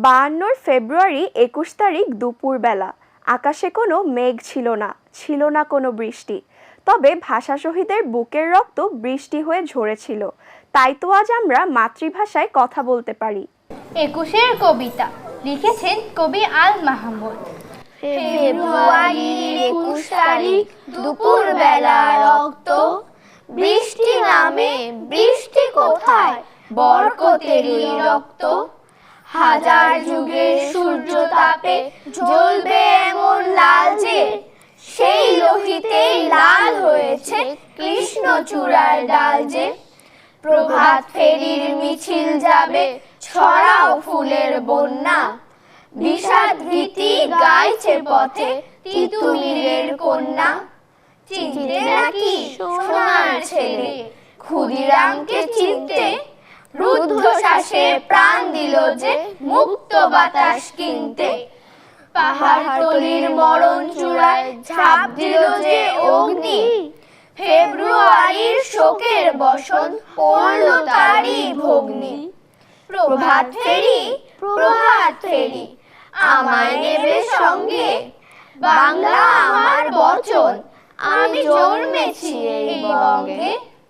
52 ফেব্রুয়ারি 21 তারিখ দুপুরবেলা আকাশে কোনো মেঘ ছিল না, ছিল না কোনো বৃষ্টি। তবে ভাষা শহীদের বুকের রক্ত বৃষ্টি হয়ে ঝরেছিল। তাই তো আজ আমরা মাতৃভাষায় কথা বলতে পারি। 21-এর কবিতা লিখেছেন কবি আল মাহমুদ। ফেব্রুয়ারির 21 তারিখ দুপুরবেলা রক্ত, বৃষ্টি নামে বৃষ্টি কোথায়, বরকতেরই রক্ত। হাজার যুগের সূর্য তাপে জ্বলবে এমন লাল যে, সেই লোহিতে লাল হয়েছে কৃষ্ণচূড়ার ডাল যে। প্রভাত ফেরির মিছিল যাবে, ছড়াও ফুলের বন্যা, বিষাদ ভীতি গাইছে পথে তিতুমিরের কন্যা। চিনতে নাকি সোনার ছেলে, ক্ষুদিরামকে চিনতে, রুদ্ধশ্বাসে প্রাণ দিল যে মুক্ত বাতাস কিনতে। পাহাড়তলির মরণ চূড়ায় ঝাঁপ দিল যে অগ্নি, ফেব্রুয়ারির শোকের বসন পড়ল তারই ভগ্নি। প্রভাত ফেরি, প্রভাত ফেরি, আমায় নেবে সঙ্গে, বাংলা আমার বচন, আমি জন্মেছি এই বঙ্গে।